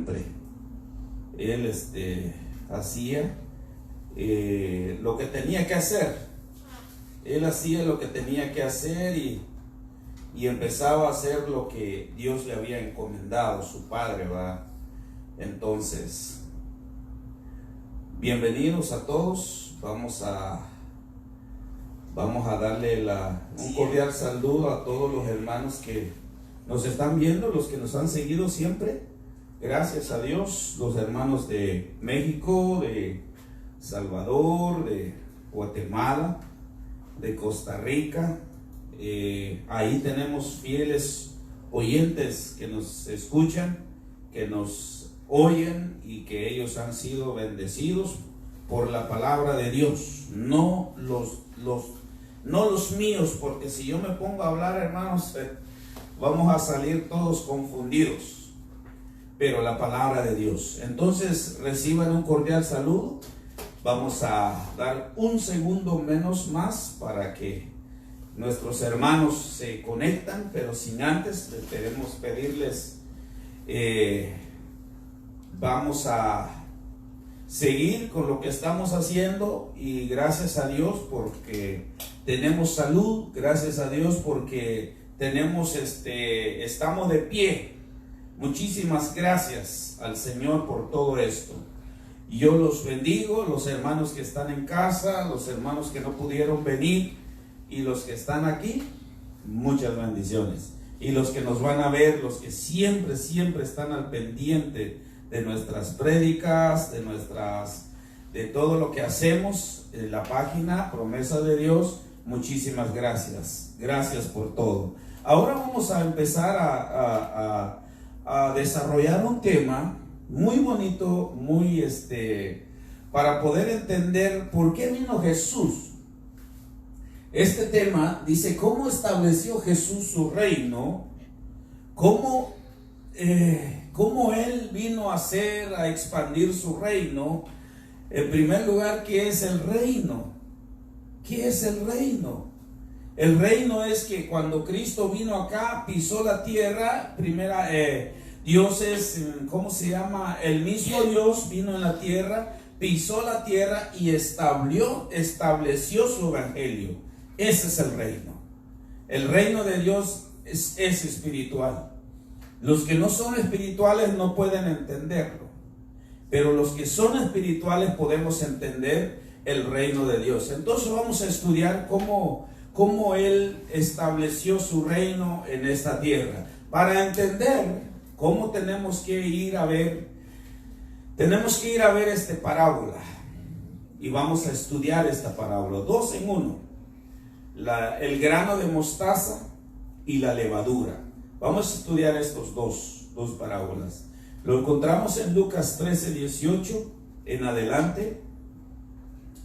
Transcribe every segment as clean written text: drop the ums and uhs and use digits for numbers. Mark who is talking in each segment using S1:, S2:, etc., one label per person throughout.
S1: siempre él hacía lo que tenía que hacer. Él hacía lo que tenía que hacer y empezaba a hacer lo que Dios le había encomendado, su padre, ¿verdad? Entonces, bienvenidos a todos. Vamos a darle un cordial saludo a todos los hermanos que nos están viendo, los que nos han seguido siempre. Gracias a Dios, los hermanos de México, de Salvador, de Guatemala, de Costa Rica. Ahí tenemos fieles oyentes que nos escuchan, que nos oyen y que ellos han sido bendecidos por la palabra de Dios, no los míos, porque si yo me pongo a hablar, hermanos, vamos a salir todos confundidos, pero la palabra de Dios. Entonces reciban un cordial saludo. Vamos a dar un segundo menos más para que nuestros hermanos se conectan, pero sin antes queremos pedirles, vamos a seguir con lo que estamos haciendo, y gracias a Dios porque tenemos salud, gracias a Dios porque tenemos estamos de pie. Muchísimas gracias al Señor por todo esto. Yo los bendigo, los hermanos que están en casa, los hermanos que no pudieron venir y los que están aquí, muchas bendiciones. Y los que nos van a ver, los que siempre están al pendiente de nuestras prédicas, de todo lo que hacemos en la página Promesa de Dios, muchísimas gracias. Gracias por todo. Ahora vamos a empezar a desarrollar un tema muy bonito, muy para poder entender por qué vino Jesús. Este tema dice cómo estableció Jesús su reino, cómo Él vino a expandir su reino. En primer lugar, ¿qué es el reino? ¿Qué es el reino? El reino es que cuando Cristo vino acá, pisó la tierra. Dios es, ¿cómo se llama? El mismo Dios vino en la tierra, pisó la tierra y estableció su evangelio. Ese es el reino. El reino de Dios es espiritual. Los que no son espirituales no pueden entenderlo, pero los que son espirituales podemos entender el reino de Dios. Entonces vamos a estudiar cómo Él estableció su reino en esta tierra. Para entender cómo tenemos que ir a ver esta parábola, y vamos a estudiar esta parábola, 2 en 1, el grano de mostaza y la levadura. Vamos a estudiar estos dos parábolas. Lo encontramos en Lucas 13:18 en adelante.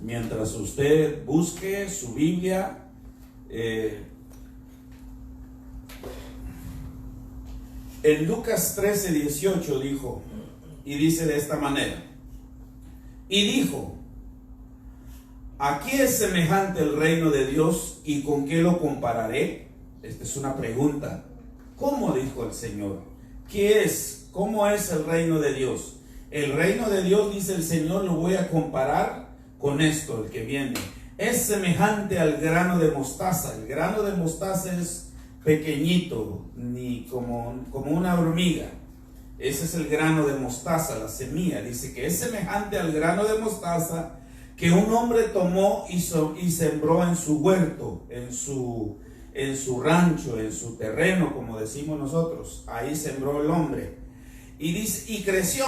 S1: Mientras usted busque su Biblia, en Lucas 13:18 dijo, y dice de esta manera: y dijo, ¿a qué es semejante el reino de Dios y con qué lo compararé? Esta es una pregunta. ¿Cómo? Dijo el Señor. ¿Qué es? ¿Cómo es el reino de Dios? El reino de Dios, dice el Señor, lo voy a comparar con esto, el que viene. Es semejante al grano de mostaza. El grano de mostaza es pequeñito, ni como una hormiga. Ese es el grano de mostaza, la semilla. Dice que es semejante al grano de mostaza que un hombre tomó y sembró en su huerto, en su rancho, en su terreno, como decimos nosotros. Ahí sembró el hombre. Y dice, y creció,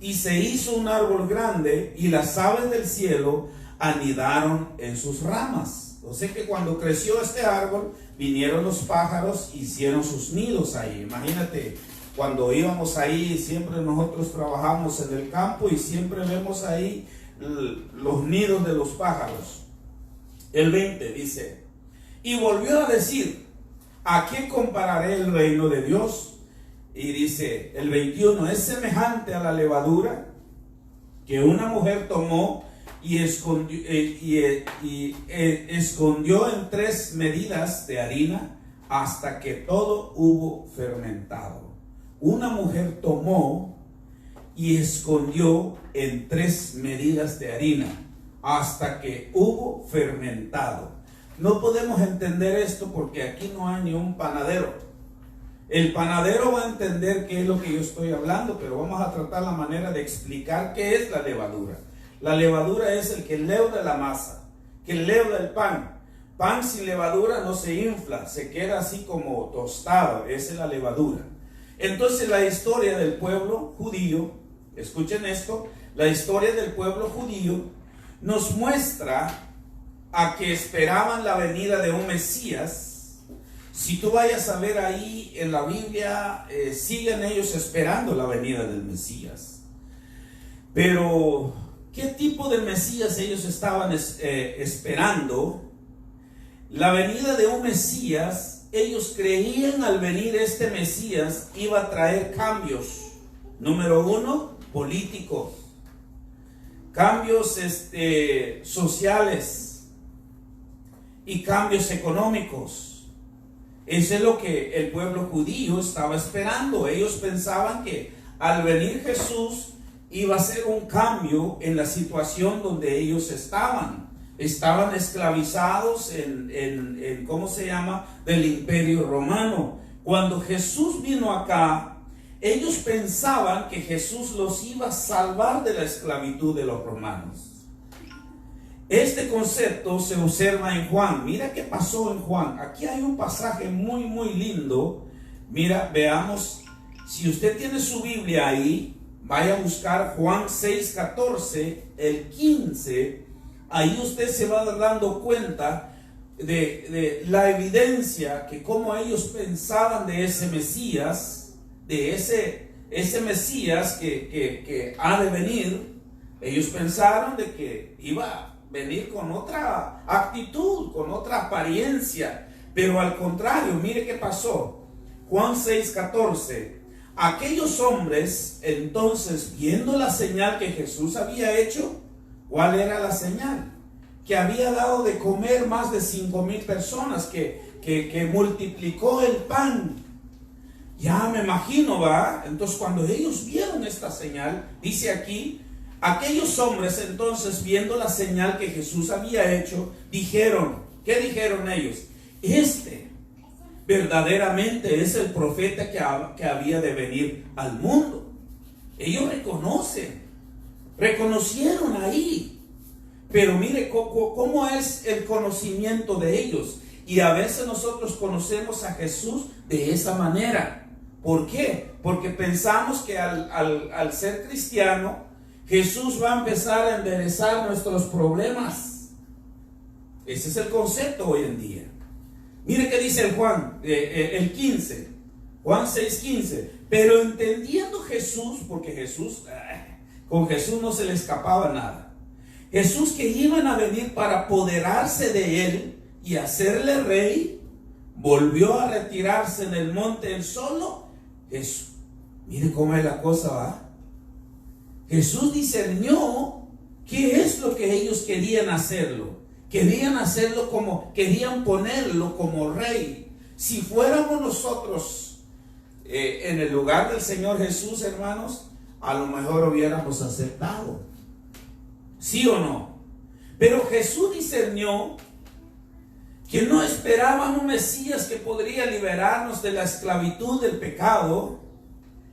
S1: y se hizo un árbol grande, y las aves del cielo anidaron en sus ramas. O sea que cuando creció este árbol, vinieron los pájaros, hicieron sus nidos ahí. Imagínate, cuando íbamos ahí, siempre nosotros trabajamos en el campo y siempre vemos ahí los nidos de los pájaros. El 20 dice, y volvió a decir, ¿a qué compararé el reino de Dios? Y dice el 21, es semejante a la levadura que una mujer tomó y escondió en 3 medidas de harina hasta que todo hubo fermentado. Una mujer tomó y escondió en 3 medidas de harina hasta que hubo fermentado. No podemos entender esto porque aquí no hay ni un panadero. El panadero va a entender qué es lo que yo estoy hablando, pero vamos a tratar la manera de explicar qué es la levadura. La levadura es el que leuda la masa, que leuda el pan. Pan sin levadura no se infla, se queda así como tostado. Esa es la levadura. Entonces la historia del pueblo judío, escuchen esto, la historia del pueblo judío nos muestra a que esperaban la venida de un Mesías. Si tú vayas a ver ahí en la Biblia, siguen ellos esperando la venida del Mesías. Pero, ¿qué tipo de Mesías ellos estaban esperando? La venida de un Mesías, ellos creían al venir este Mesías iba a traer cambios. Número 1, políticos. Cambios sociales y cambios económicos. Eso es lo que el pueblo judío estaba esperando. Ellos pensaban que al venir Jesús iba a ser un cambio en la situación donde ellos estaban. Estaban esclavizados en ¿cómo se llama? Del Imperio Romano. Cuando Jesús vino acá, ellos pensaban que Jesús los iba a salvar de la esclavitud de los romanos. Este concepto se observa en Juan. Mira qué pasó en Juan. Aquí hay un pasaje muy, muy lindo. Mira, veamos. Si usted tiene su Biblia ahí, vaya a buscar Juan 6:14, el 15. Ahí usted se va dando cuenta de la evidencia que como ellos pensaban de ese Mesías, de ese Mesías que ha de venir. Ellos pensaron de que iba a venir con otra actitud, con otra apariencia, pero al contrario, mire qué pasó. Juan 6:14. Aquellos hombres entonces, viendo la señal que Jesús había hecho, ¿cuál era la señal? Que había dado de comer más de 5,000 personas, que multiplicó el pan. Ya me imagino, ¿va? Entonces cuando ellos vieron esta señal, dice aquí, aquellos hombres entonces viendo la señal que Jesús había hecho, dijeron, ¿qué dijeron ellos? Este verdaderamente es el profeta que había de venir al mundo. Ellos reconocieron ahí. Pero mire cómo es el conocimiento de ellos. Y a veces nosotros conocemos a Jesús de esa manera. ¿Por qué? Porque pensamos que al ser cristiano, Jesús va a empezar a enderezar nuestros problemas. Ese es el concepto hoy en día. Mire qué dice el Juan, el 15, Juan 6:15. Pero entendiendo Jesús, porque con Jesús no se le escapaba nada. Jesús que iban a venir para apoderarse de él y hacerle rey, volvió a retirarse en el monte él solo. Jesús, mire cómo es la cosa, ¿va? Jesús discernió qué es lo que ellos querían hacerlo. Querían ponerlo como rey. Si fuéramos nosotros en el lugar del Señor Jesús, hermanos, a lo mejor hubiéramos aceptado. ¿Sí o no? Pero Jesús discernió que no esperaban un Mesías que podría liberarnos de la esclavitud del pecado.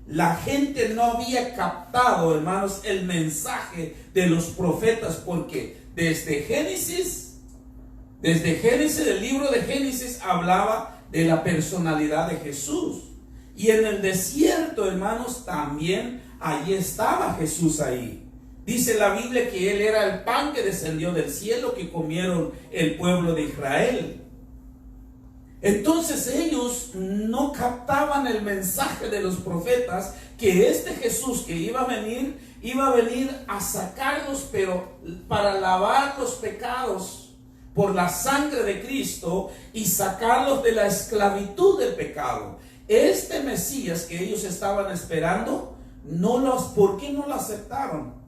S1: La gente no había captado, hermanos, el mensaje de los profetas, porque desde Génesis, el libro de Génesis hablaba de la personalidad de Jesús. Y en el desierto, hermanos, también allí estaba Jesús ahí. Dice la Biblia que Él era el pan que descendió del cielo, que comieron el pueblo de Israel. Entonces ellos no captaban el mensaje de los profetas, que este Jesús que iba a venir a sacarlos, pero para lavar los pecados por la sangre de Cristo y sacarlos de la esclavitud del pecado. Este Mesías que ellos estaban esperando, ¿por qué no lo aceptaron?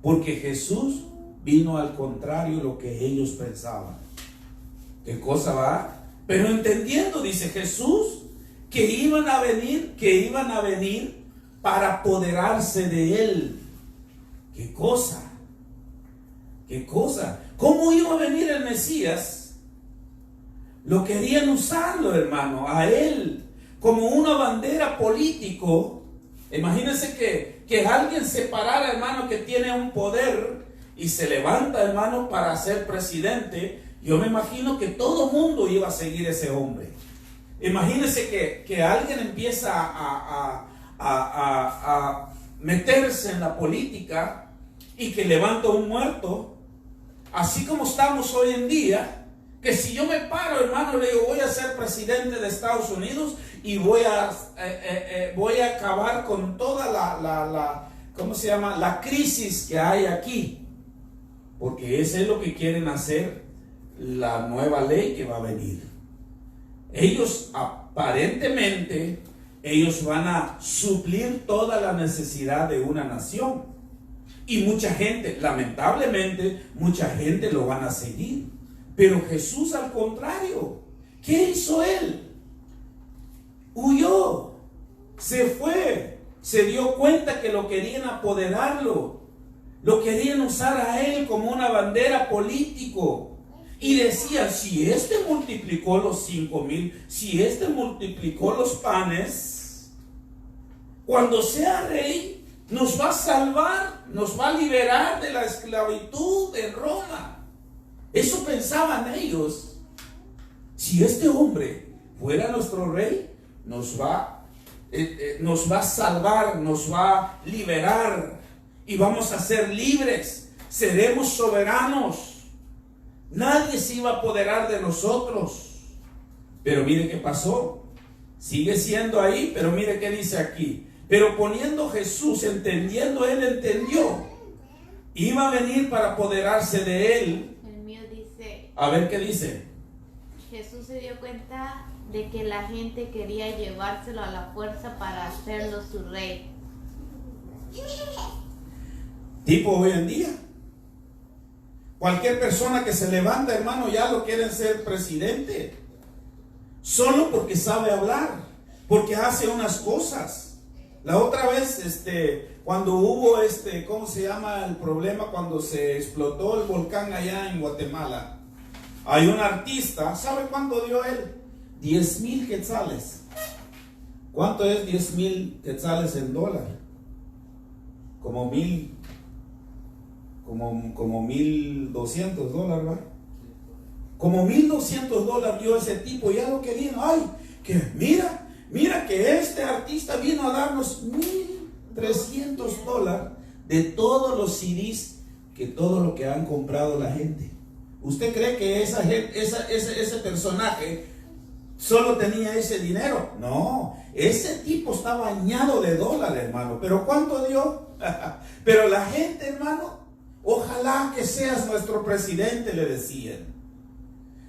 S1: Porque Jesús vino al contrario de lo que ellos pensaban. ¿Qué cosa va? Pero entendiendo, dice Jesús, que iban a venir para apoderarse de él. ¿Qué cosa? ¿Qué cosa? ¿Cómo iba a venir el Mesías? Lo querían usarlo, hermano, a él como una bandera político. Imagínense que alguien se parara, hermano, que tiene un poder y se levanta, hermano, para ser presidente. Yo me imagino que todo mundo iba a seguir a ese hombre. Imagínense que alguien empieza a meterse en la política y que levanta un muerto, así como estamos hoy en día, que si yo me paro, hermano, le digo, voy a ser presidente de Estados Unidos y voy a acabar con toda ¿cómo se llama? La crisis que hay aquí, porque eso es lo que quieren hacer, la nueva ley que va a venir. Ellos aparentemente, ellos van a suplir toda la necesidad de una nación. Y mucha gente, lamentablemente, mucha gente lo van a seguir. Pero Jesús, al contrario, ¿qué hizo él? Huyó, se fue, se dio cuenta que lo querían apoderarlo, lo querían usar a él como una bandera político. Y decía, si este multiplicó los 5,000, si este multiplicó los panes, cuando sea rey, nos va a salvar, nos va a liberar de la esclavitud de Roma. Eso pensaban ellos. Si este hombre fuera nuestro rey, nos va a salvar, nos va a liberar y vamos a ser libres, seremos soberanos. Nadie se iba a apoderar de nosotros. Pero mire qué pasó. Sigue siendo ahí, pero mire qué dice aquí. Pero poniendo Jesús, entendió, iba a venir para apoderarse de él.
S2: El mío dice,
S1: a ver qué dice.
S2: Jesús se dio cuenta de que la gente quería llevárselo a la fuerza para hacerlo su rey.
S1: Tipo hoy en día. Cualquier persona que se levanta, hermano, ya lo quieren ser presidente. Solo porque sabe hablar, porque hace unas cosas. La otra vez, cuando hubo ¿cómo se llama el problema? Cuando se explotó el volcán allá en Guatemala. Hay un artista, ¿sabe cuánto dio él? 10,000 quetzales. ¿Cuánto es 10,000 quetzales en dólar? Como 1,200 dólares, ¿verdad? Como 1,200 dólares dio ese tipo. Ya lo querían. Ay, que mira que este artista vino a darnos 1,300 dólares de todos los CDs, que todo lo que han comprado la gente. ¿Usted cree que ese personaje solo tenía ese dinero? No, ese tipo está bañado de dólares, hermano. ¿Pero cuánto dio? Pero la gente, hermano, ojalá que seas nuestro presidente, le decían.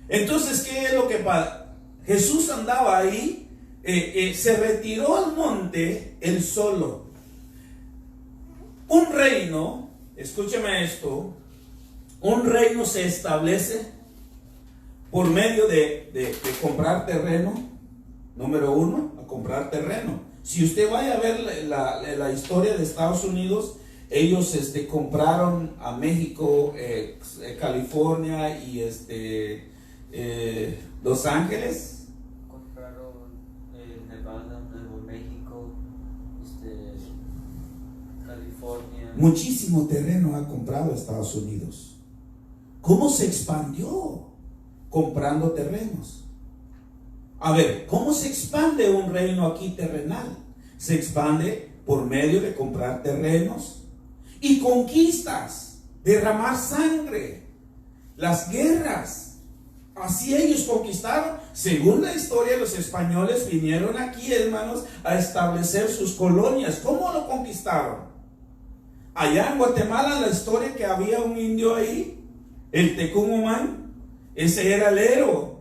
S1: Entonces, ¿qué es lo que pasa? Jesús andaba ahí, se retiró al monte él solo. Un reino, escúcheme esto, un reino se establece por medio de comprar terreno. Número uno, a comprar terreno. Si usted vaya a ver la historia de Estados Unidos, ellos compraron a México, California y Los Ángeles.
S3: Compraron Nevada, Nuevo México, California.
S1: Muchísimo terreno ha comprado Estados Unidos. ¿Cómo se expandió? Comprando terrenos. A ver, ¿cómo se expande un reino aquí terrenal? Se expande por medio de comprar terrenos y conquistas, derramar sangre, las guerras. Así ellos conquistaron. Según la historia, los españoles vinieron aquí, hermanos, a establecer sus colonias. ¿Cómo lo conquistaron? Allá en Guatemala, la historia que había un indio ahí, el Tecumumán, ese era el héroe,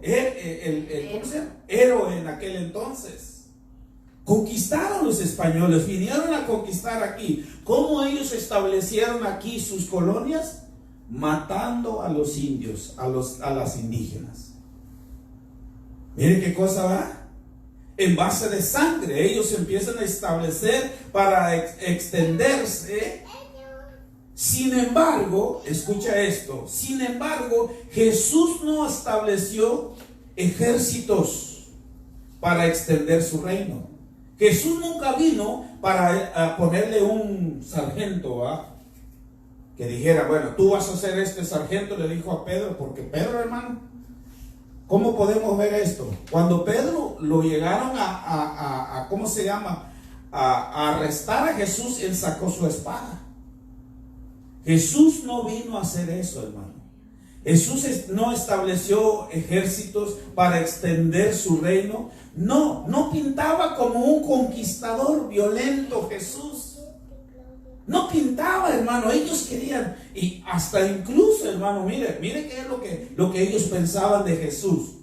S1: ¿cómo se llama? Héroe en aquel entonces. Conquistaron los españoles, vinieron a conquistar aquí. ¿Cómo ellos establecieron aquí sus colonias? Matando a los indios, a las indígenas. Miren qué cosa va. en base de sangre. Ellos empiezan a establecer para extenderse. Sin embargo, escucha esto, sin embargo, Jesús no estableció ejércitos para extender su reino. Jesús nunca vino para ponerle un sargento, ¿va? Que dijera, bueno, tú vas a ser este sargento, le dijo a Pedro, porque Pedro, hermano, ¿cómo podemos ver esto? Cuando Pedro lo llegaron ¿cómo se llama? A arrestar a Jesús, él sacó su espada. Jesús no vino a hacer eso, hermano. Jesús no estableció ejércitos para extender su reino. No pintaba como un conquistador violento Jesús. No pintaba, hermano. Ellos querían, y hasta incluso, hermano, mire qué es lo que ellos pensaban de Jesús.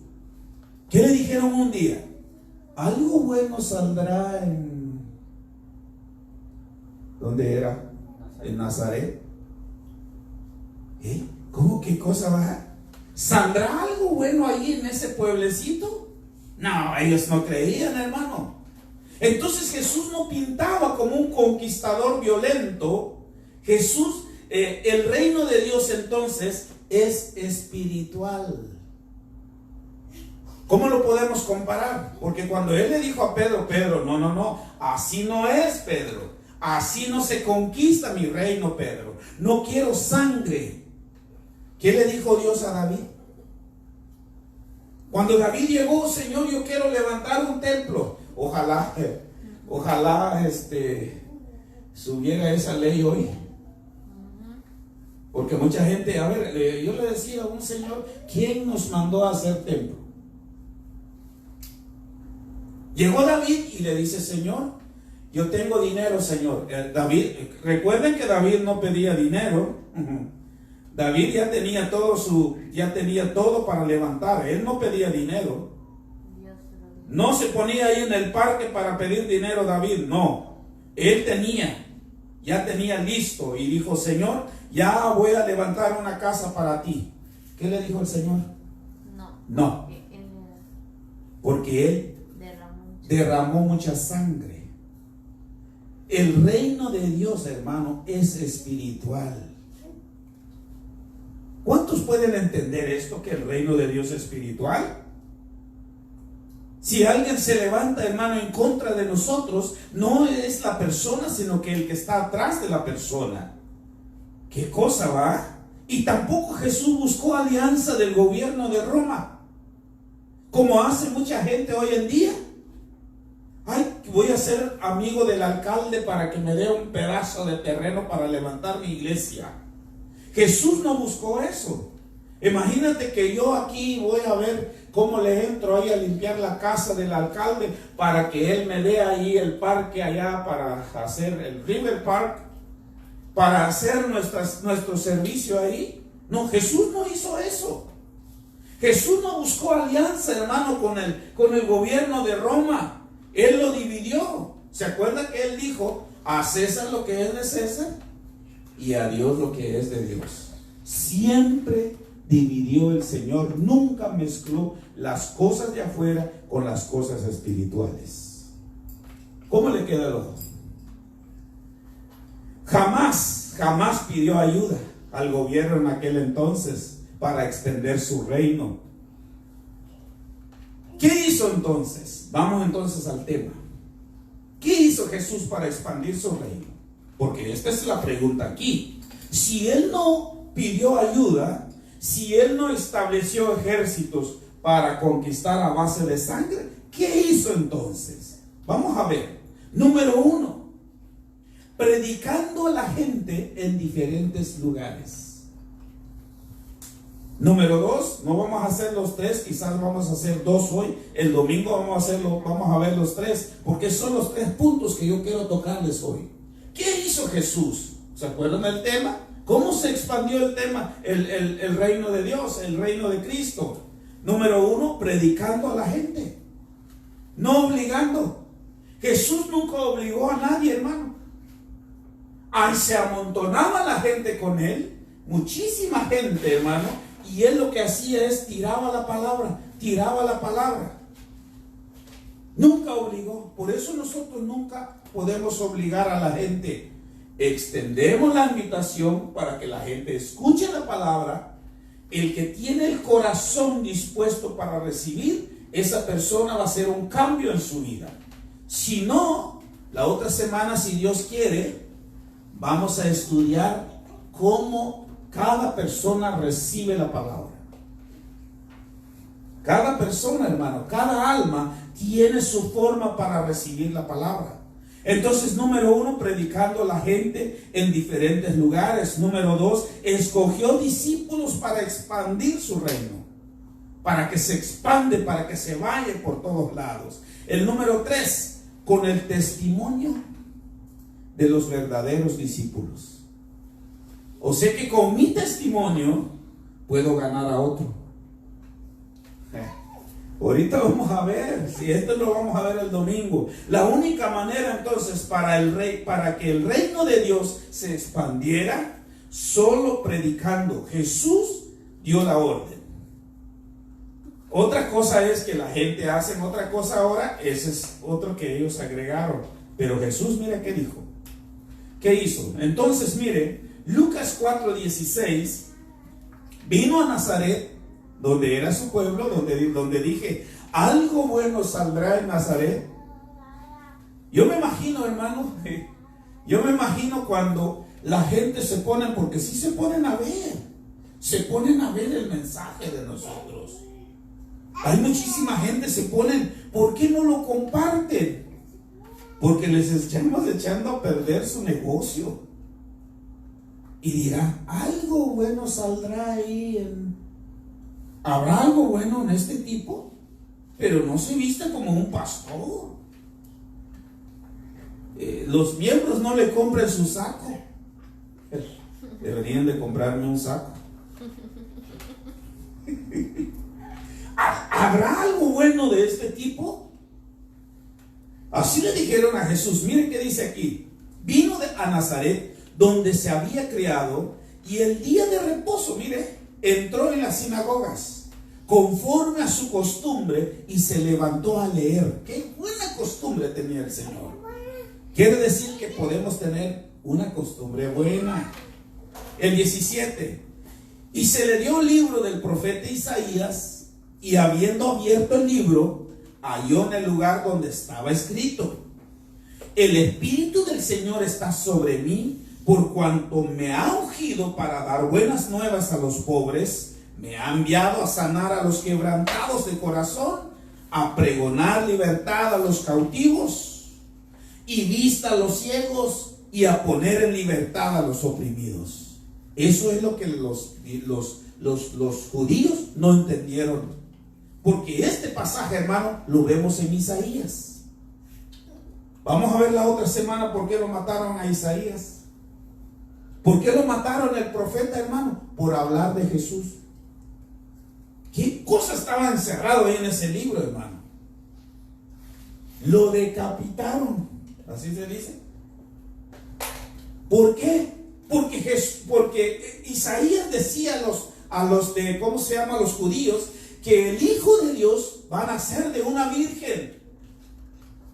S1: ¿Qué le dijeron un día? Algo bueno saldrá en... ¿Dónde era? En Nazaret. ¿Cómo qué cosa va? ¿Saldrá algo bueno ahí en ese pueblecito? No, ellos no creían, hermano. Entonces Jesús no pintaba como un conquistador violento. Jesús, el reino de Dios entonces es espiritual. ¿Cómo lo podemos comparar? Porque cuando él le dijo a Pedro, no, así no es, Pedro. Así no se conquista mi reino, Pedro. No quiero sangre. ¿Qué le dijo Dios a David? Cuando David llegó, Señor, yo quiero levantar un templo. Ojalá subiera esa ley hoy. Porque mucha gente, a ver, yo le decía a un señor, ¿quién nos mandó a hacer templo? Llegó David y le dice, Señor, yo tengo dinero, Señor. David, recuerden que David no pedía dinero. David ya tenía todo para levantar. Él no pedía dinero. No se ponía ahí en el parque para pedir dinero David. No, él ya tenía listo y dijo, Señor, ya voy a levantar una casa para ti. ¿Qué le dijo el Señor? No, porque él derramó mucha sangre. El reino de Dios, hermano, es espiritual. ¿Cuántos pueden entender esto, que el reino de Dios es espiritual? Si alguien se levanta, hermano, en contra de nosotros, no es la persona, sino que el que está atrás de la persona. ¿Qué cosa va? Y tampoco Jesús buscó alianza del gobierno de Roma, como hace mucha gente hoy en día. Ay, voy a ser amigo del alcalde para que me dé un pedazo de terreno para levantar mi iglesia. Jesús no buscó eso. Imagínate que yo aquí voy a ver cómo le entro ahí a limpiar la casa del alcalde para que él me dé ahí el parque allá para hacer el River Park, para hacer nuestro servicio ahí. No, Jesús no hizo eso. Jesús no buscó alianza, hermano, con el gobierno de Roma. Él lo dividió. ¿Se acuerda que él dijo, a César lo que es de César y a Dios lo que es de Dios? Siempre dividió el Señor, nunca mezcló las cosas de afuera con las cosas espirituales. ¿Cómo le queda el ojo? Jamás pidió ayuda al gobierno en aquel entonces para extender su reino. ¿Qué hizo entonces? Vamos entonces al tema. ¿Qué hizo Jesús para expandir su reino? Porque esta es la pregunta aquí. Si él no pidió ayuda, si él no estableció ejércitos para conquistar a base de sangre, ¿qué hizo entonces? Vamos a ver. Número 1, predicando a la gente en diferentes lugares. Número 2, no vamos a hacer los 3, quizás vamos a hacer 2 hoy. El domingo vamos a ver los 3, porque son los 3 puntos que yo quiero tocarles hoy. ¿Qué hizo Jesús? ¿Se acuerdan del tema? ¿Cómo se expandió el tema? El reino de Dios, el reino de Cristo. Número 1, predicando a la gente, no obligando. Jesús nunca obligó a nadie, hermano. Ahí se amontonaba la gente con él, muchísima gente, hermano. Y él lo que hacía es tiraba la palabra. Nunca obligó. Por eso nosotros nunca podemos obligar a la gente. Extendemos la invitación para que la gente escuche la palabra. El que tiene el corazón dispuesto para recibir, esa persona va a hacer un cambio en su vida. Si no, la otra semana, si Dios quiere, vamos a estudiar cómo cada persona recibe la palabra. Cada persona, hermano, cada alma tiene su forma para recibir la palabra. Entonces, número 1, predicando a la gente en diferentes lugares. Número 2, escogió discípulos para expandir su reino, para que se expande, para que se vaya por todos lados. El número 3, con el testimonio de los verdaderos discípulos. O sea que con mi testimonio puedo ganar a otro. Ahorita vamos a ver, si esto lo vamos a ver el domingo. La única manera entonces para que el reino de Dios se expandiera, solo predicando. Jesús dio la orden. Otra cosa es que la gente hace otra cosa ahora, ese es otro que ellos agregaron. Pero Jesús, mira qué dijo. ¿Qué hizo? Entonces, mire, Lucas 4:16, vino a Nazaret, donde era su pueblo, donde dije, algo bueno saldrá en Nazaret. Yo me imagino, hermano, yo me imagino cuando la gente se pone, porque sí se ponen a ver el mensaje de nosotros. Hay muchísima gente se ponen, ¿por qué no lo comparten? Porque les estamos echando a perder su negocio. Y dirán, algo bueno saldrá ahí ¿habrá algo bueno en este tipo? Pero no se viste como un pastor. Los miembros no le compren su saco. Deberían de comprarme un saco. ¿Habrá algo bueno de este tipo? Así le dijeron a Jesús. Miren qué dice aquí. Vino a Nazaret, donde se había criado, y el día de reposo, mire, entró en las sinagogas, conforme a su costumbre, y se levantó a leer. Qué buena costumbre tenía el Señor. Quiere decir que podemos tener una costumbre buena. El 17. Y se le dio el libro del profeta Isaías, y habiendo abierto el libro, halló en el lugar donde estaba escrito: el Espíritu del Señor está sobre mí, por cuanto me ha ungido para dar buenas nuevas a los pobres, me ha enviado a sanar a los quebrantados de corazón, a pregonar libertad a los cautivos y vista a los ciegos, y a poner en libertad a los oprimidos. Eso es lo que los judíos no entendieron, porque este pasaje, hermano, lo vemos en Isaías. Vamos a ver la otra semana por qué lo mataron a Isaías. ¿Por qué lo mataron el profeta, hermano? Por hablar de Jesús. ¿Qué cosa estaba encerrado ahí en ese libro, hermano? Lo decapitaron. ¿Así se dice? ¿Por qué? Porque Isaías decía a los de, ¿cómo se llama? Los judíos, que el Hijo de Dios va a nacer de una virgen.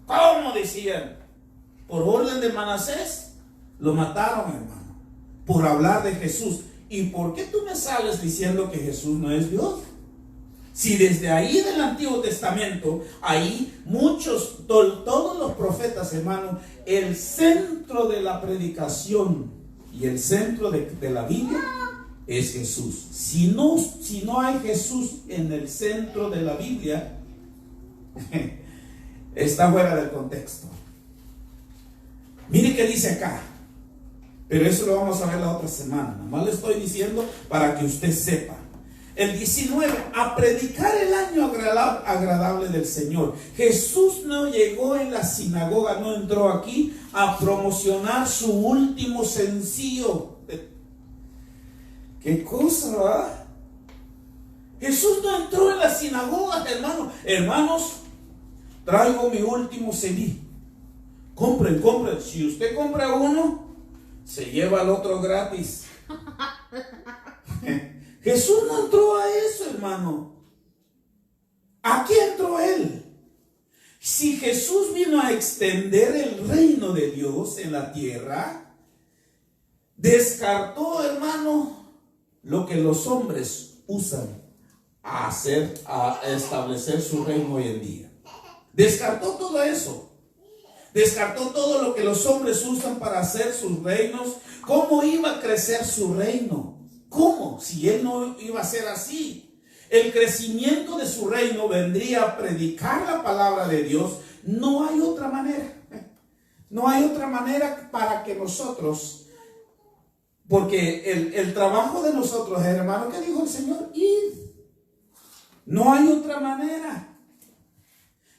S1: ¿Cómo decían? Por orden de Manasés, lo mataron, hermano, por hablar de Jesús. ¿Y por qué tú me sales diciendo que Jesús no es Dios? Si desde ahí del Antiguo Testamento, ahí todos los profetas, hermano, el centro de la predicación y el centro de la Biblia es Jesús. Si no hay Jesús en el centro de la Biblia, está fuera del contexto. Mire qué dice acá. Pero eso lo vamos a ver la otra semana. Nomás le estoy diciendo para que usted sepa. El 19, a predicar el año agradable del Señor. Jesús no llegó en la sinagoga, no entró aquí a promocionar su último sencillo. ¿Qué cosa, va? Jesús no entró en la sinagoga, hermano. Hermanos, traigo mi último CD. Compren. Si usted compra uno, se lleva el otro gratis. Jesús no entró a eso, hermano. ¿A qué entró él? Si Jesús vino a extender el reino de Dios en la tierra, descartó, hermano, lo que los hombres usan a establecer su reino hoy en día. Descartó todo eso. Descartó todo lo que los hombres usan para hacer sus reinos. ¿Cómo iba a crecer su reino? ¿Cómo? Si él no iba a ser así. El crecimiento de su reino vendría a predicar la palabra de Dios. No hay otra manera. No hay otra manera para que nosotros, porque el trabajo de nosotros, hermano, ¿qué dijo el Señor? Id. No hay otra manera.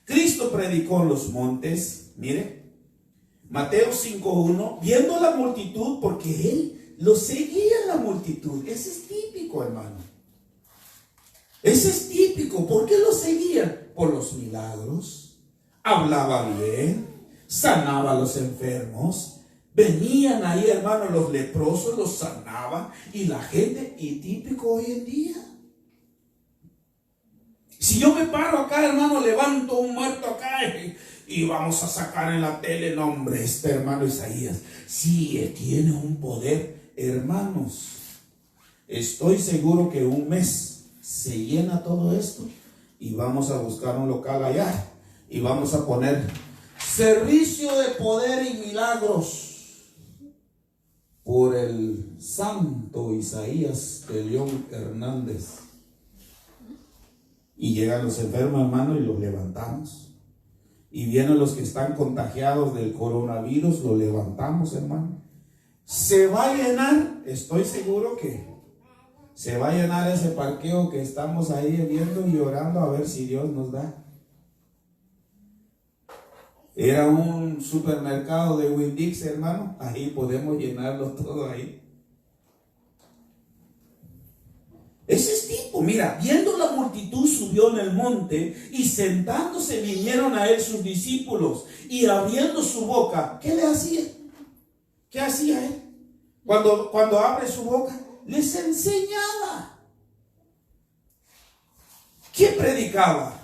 S1: Cristo predicó en los montes. Mire, Mateo 5:1, viendo la multitud, porque él lo seguía en la multitud. Ese es típico, hermano. Ese es típico. ¿Por qué lo seguían? Por los milagros. Hablaba bien, sanaba a los enfermos. Venían ahí, hermano, los leprosos, los sanaban. Y la gente, y típico hoy en día. Si yo me paro acá, hermano, levanto un muerto acá y vamos a sacar en la tele, no, hombre, este hermano Isaías, sí, tiene un poder. Hermanos, estoy seguro que un mes se llena todo esto y vamos a buscar un local allá y vamos a poner servicio de poder y milagros por el santo Isaías de León Hernández. Y llegan los enfermos, hermano, y los levantamos. Y vienen los que están contagiados del coronavirus, los levantamos, hermano. Se va a llenar, estoy seguro que se va a llenar ese parqueo que estamos ahí viendo y orando a ver si Dios nos da. Era un supermercado de Winn-Dixie, hermano. Ahí podemos llenarlo todo ahí. Ese es tipo, mira, viendo la multitud subió en el monte y sentándose vinieron a él sus discípulos y abriendo su boca, ¿qué le hacía? ¿Qué hacía él? Cuando abre su boca, les enseñaba. ¿Qué predicaba?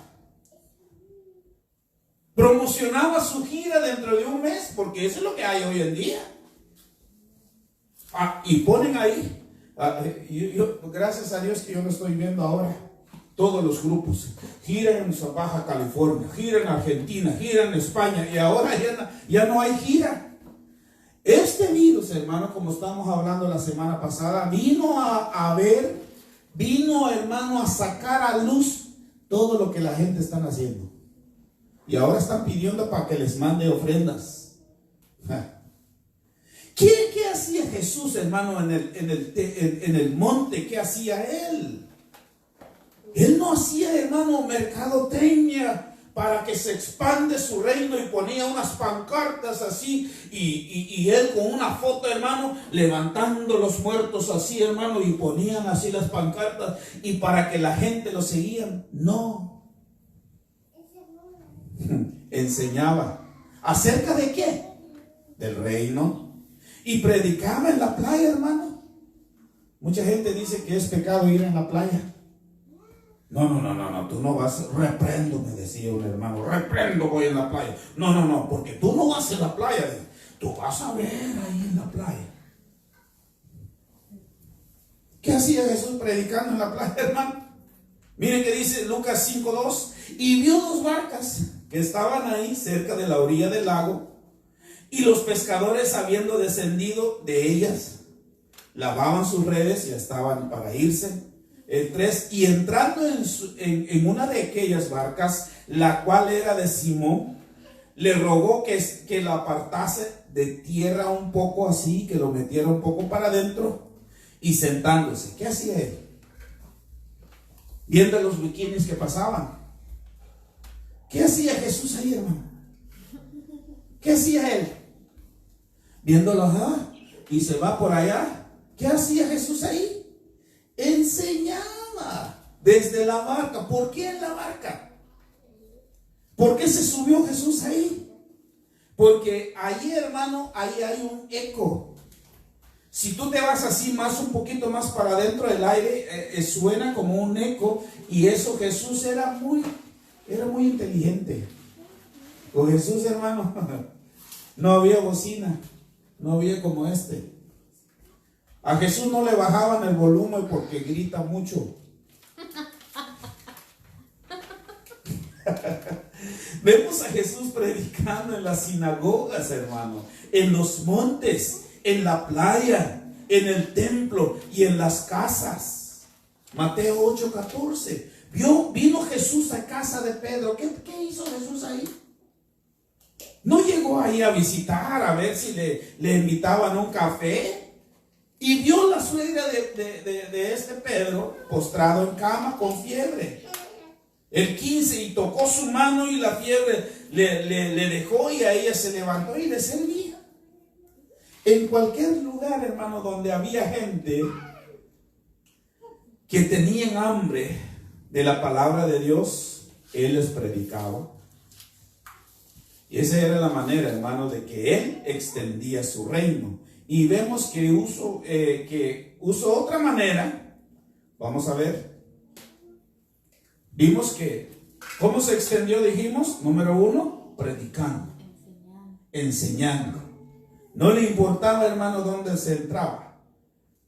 S1: Promocionaba su gira dentro de un mes, porque eso es lo que hay hoy en día. Y ponen ahí. Gracias a Dios que yo lo estoy viendo ahora. Todos los grupos. Gira en Baja California, gira en Argentina, gira en España. Y ahora ya no hay gira. Este virus, hermano, como estábamos hablando la semana pasada, vino vino, hermano, a sacar a luz todo lo que la gente está haciendo. Y ahora están pidiendo para que les mande ofrendas. ¿Qué hacía Jesús, hermano, en el monte? ¿Qué hacía él? Él no hacía, hermano, mercadotecnia para que se expande su reino y ponía unas pancartas así y él con una foto, hermano, levantando los muertos así, hermano, y ponían así las pancartas y para que la gente lo seguían. No. Enseñaba. ¿Acerca de qué? Del reino. Y predicaba en la playa, hermano. Mucha gente dice que es pecado ir en la playa. No, tú no vas, reprendo, me decía un hermano, reprendo, voy en la playa. No, porque tú no vas en la playa, tú vas a ver ahí en la playa. ¿Qué hacía Jesús predicando en la playa, hermano? Miren que dice Lucas 5:2, y vio dos barcas que estaban ahí cerca de la orilla del lago, y los pescadores, habiendo descendido de ellas, lavaban sus redes y estaban para irse. El 3, y entrando en una de aquellas barcas, la cual era de Simón, le rogó que la apartase de tierra un poco así, que lo metiera un poco para adentro, y sentándose. ¿Qué hacía él? Viendo los bikinis que pasaban. ¿Qué hacía Jesús ahí, hermano? ¿Qué hacía él? Viéndolo, y se va por allá. ¿Qué hacía Jesús ahí? Enseñaba desde la barca. ¿Por qué en la barca? ¿Por qué se subió Jesús ahí? Porque ahí, hermano, ahí hay un eco. Si tú te vas así un poquito más para adentro del aire, suena como un eco. Y eso Jesús era muy inteligente. Con Jesús, hermano, no había bocina, no había como este. A Jesús no le bajaban el volumen porque grita mucho. Vemos a Jesús predicando en las sinagogas, hermano, en los montes, en la playa, en el templo y en las casas. Mateo 8:14. Vino Jesús a casa de Pedro. ¿Qué hizo Jesús ahí? No llegó ahí a visitar, a ver si le invitaban a un café. Y vio la suegra de este Pedro postrado en cama con fiebre. El 15, y tocó su mano y la fiebre le dejó, y a ella se levantó y le servía. En cualquier lugar, hermano, donde había gente que tenían hambre de la palabra de Dios, Él les predicaba. Y esa era la manera, hermano, de que Él extendía su reino. Y vemos que usó otra manera. Vamos a ver. Vimos que, ¿cómo se extendió? Dijimos, número 1, predicando, enseñando. No le importaba, hermano, dónde se entraba.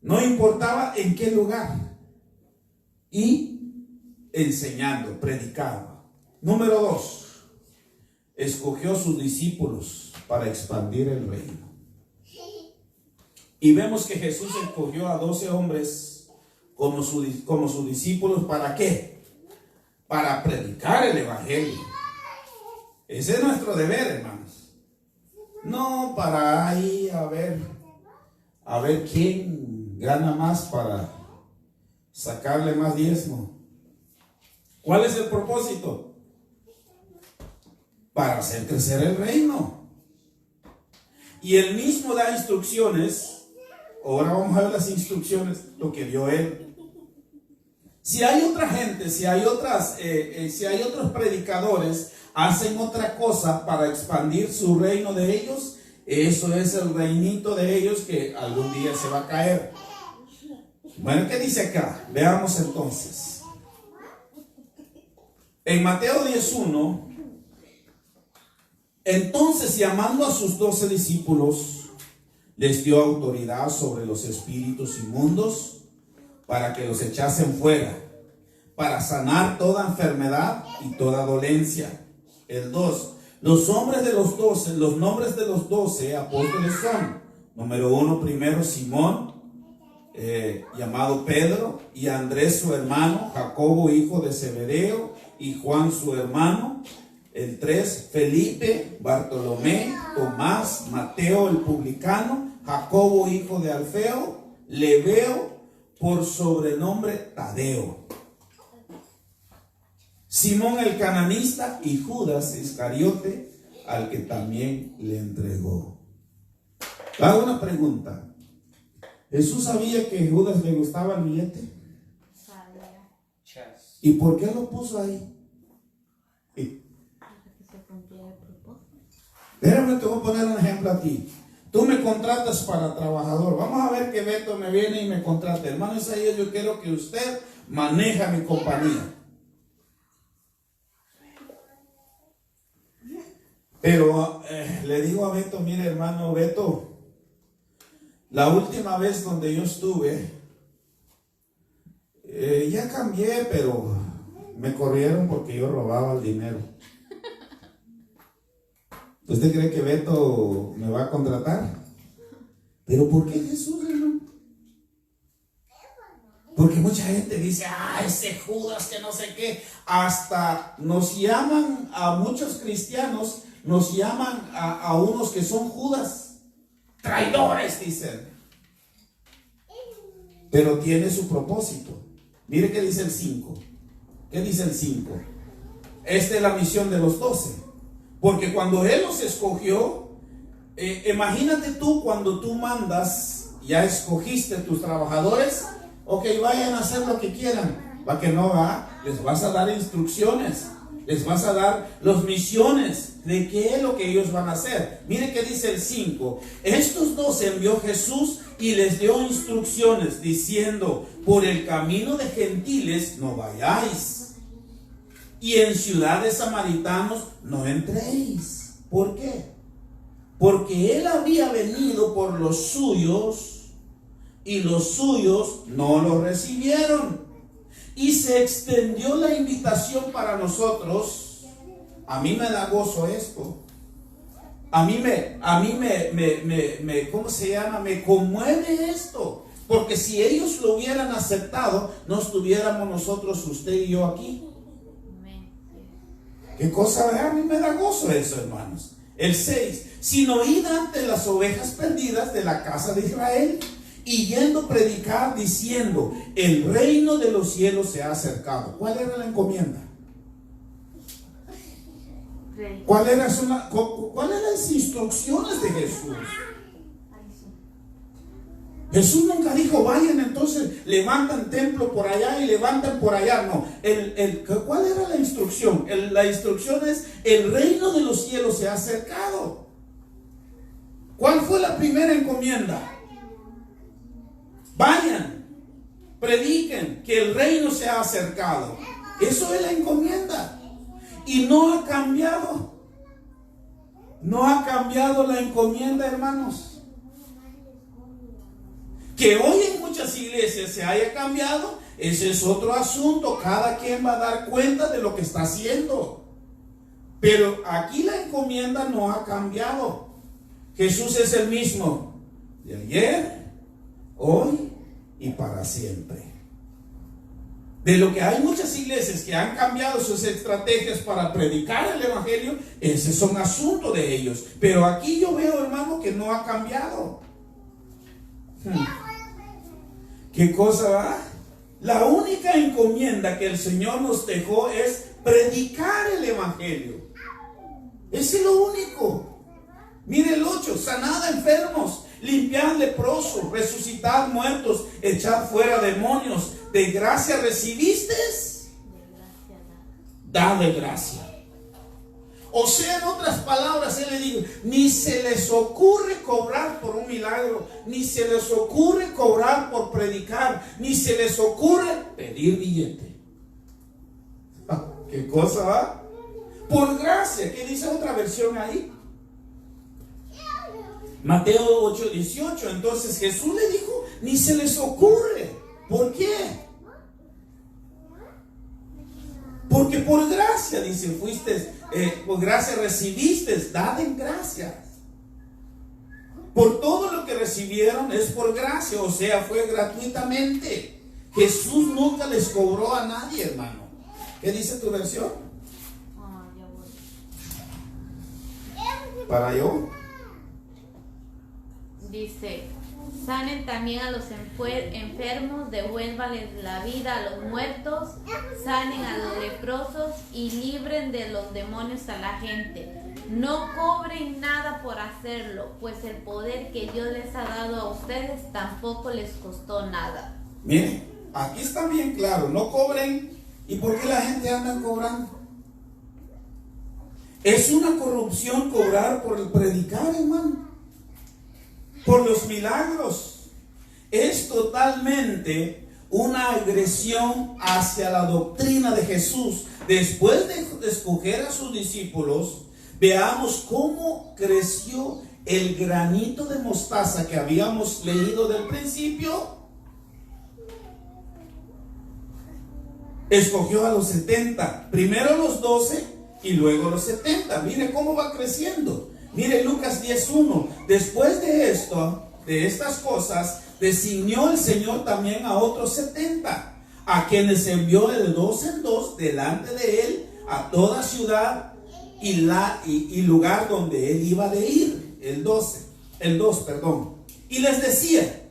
S1: No importaba en qué lugar. Y enseñando, predicando. Número 2, escogió sus discípulos para expandir el reino. Y vemos que Jesús escogió a 12 hombres como sus discípulos. ¿Para qué? Para predicar el evangelio. Ese es nuestro deber, hermanos. No para ahí a ver quién gana más para sacarle más diezmo. ¿Cuál es el propósito? Para hacer crecer el reino. Y él mismo da instrucciones. Ahora vamos a ver las instrucciones, lo que dio él. Si hay otra gente, si hay otros predicadores, hacen otra cosa para expandir su reino de ellos, eso es el reinito de ellos que algún día se va a caer. Bueno, ¿qué dice acá? Veamos entonces. En Mateo 10:1, entonces, llamando a sus 12 discípulos, les dio autoridad sobre los espíritus inmundos para que los echasen fuera, para sanar toda enfermedad y toda dolencia. El 2, los nombres de los 12 apóstoles son: número 1, primero Simón, llamado Pedro, y Andrés su hermano, Jacobo hijo de Zebedeo, y Juan su hermano. El 3, Felipe, Bartolomé, Tomás, Mateo el publicano, Jacobo hijo de Alfeo, Lebeo, por sobrenombre Tadeo, Simón el cananista, y Judas Iscariote, al que también le entregó. Hago una pregunta. ¿Jesús sabía que a Judas le gustaba el billete? ¿Y por qué lo puso ahí? Déjame, te voy a poner un ejemplo a ti. Tú me contratas para trabajador. Vamos a ver que Beto me viene y me contrata. Hermano Isaías, yo quiero que usted maneja mi compañía. Pero le digo a Beto: mire, hermano Beto, la última vez donde yo estuve, ya cambié, pero me corrieron porque yo robaba el dinero. ¿Usted cree que Beto me va a contratar? ¿Pero por qué Jesús, hermano? Porque mucha gente dice: ese Judas que no sé qué. Hasta nos llaman a muchos cristianos, nos llaman a unos que son Judas. Traidores, dicen. Pero tiene su propósito. Mire qué dice el 5. ¿Qué dice el 5? Esta es la misión de los 12. Porque cuando Él los escogió, imagínate tú cuando tú mandas, ya escogiste tus trabajadores, ok, vayan a hacer lo que quieran, para que no va, les vas a dar instrucciones, les vas a dar las misiones de qué es lo que ellos van a hacer. Mire qué dice el 5. Estos 12 envió Jesús y les dio instrucciones diciendo: por el camino de gentiles no vayáis, y en ciudades samaritanos no entréis. ¿Por qué? Porque él había venido por los suyos y los suyos no lo recibieron. Y se extendió la invitación para nosotros. A mí me da gozo esto. A mí me ¿cómo se llama? Me conmueve esto. Porque si ellos lo hubieran aceptado, no estuviéramos nosotros, usted y yo aquí. ¿Qué cosa? A mí me da gozo eso, hermanos. El 6. Sino id ante las ovejas perdidas de la casa de Israel, y yendo predicar diciendo, el reino de los cielos se ha acercado. ¿Cuál era la encomienda? ¿Cuáles eran las instrucciones de Jesús? Jesús nunca dijo, vayan entonces, levantan templo por allá y levantan por allá. No, ¿cuál era la instrucción? La instrucción es, el reino de los cielos se ha acercado. ¿Cuál fue la primera encomienda? Vayan, prediquen que el reino se ha acercado. Eso es la encomienda. Y no ha cambiado. No ha cambiado la encomienda, hermanos. Que hoy en muchas iglesias se haya cambiado, ese es otro asunto. Cada quien va a dar cuenta de lo que está haciendo. Pero aquí la encomienda no ha cambiado. Jesús es el mismo de ayer, hoy y para siempre. De lo que hay muchas iglesias que han cambiado sus estrategias para predicar el evangelio, ese es un asunto de ellos. Pero aquí yo veo, hermano, que no ha cambiado. ¿Qué cosa va? La única encomienda que el Señor nos dejó es predicar el evangelio. Ese es lo único. Mire el 8, sanad a enfermos, limpiad leprosos, resucitad muertos, echad fuera demonios. ¿De gracia recibiste? Da de gracia. O sea, en otras palabras, él le dijo, ni se les ocurre cobrar por un milagro, ni se les ocurre cobrar por predicar, ni se les ocurre pedir billete. ¿Qué cosa va? Por gracia. ¿Qué dice otra versión ahí? Mateo 8:18. Entonces Jesús le dijo, ni se les ocurre. ¿Por qué? Porque por gracia, dice, fuiste, por gracia recibiste, dad en gracias. Por todo lo que recibieron es por gracia, o sea, fue gratuitamente. Jesús nunca les cobró a nadie, hermano. ¿Qué dice tu versión? Para yo.
S2: Dice, sanen también a los enfermos, devuélvanles la vida a los muertos, sanen a los leprosos y libren de los demonios a la gente. No cobren nada por hacerlo, pues el poder que Dios les ha dado a ustedes tampoco les costó nada.
S1: Miren, aquí está bien claro, no cobren. ¿Y por qué la gente anda cobrando? Es una corrupción cobrar por el predicar, hermano. Por los milagros. Es totalmente una agresión hacia la doctrina de Jesús. Después de escoger a sus discípulos, veamos cómo creció el granito de mostaza que habíamos leído del principio. Escogió a los 70, primero los 12 y luego los 70. Mire cómo va creciendo. Mire Lucas 10:1. Después de esto, de estas cosas, designó el Señor también a otros 70, a quienes envió de 2 en 2 delante de él a toda ciudad y lugar donde él iba de ir. El 2, perdón. Y les decía,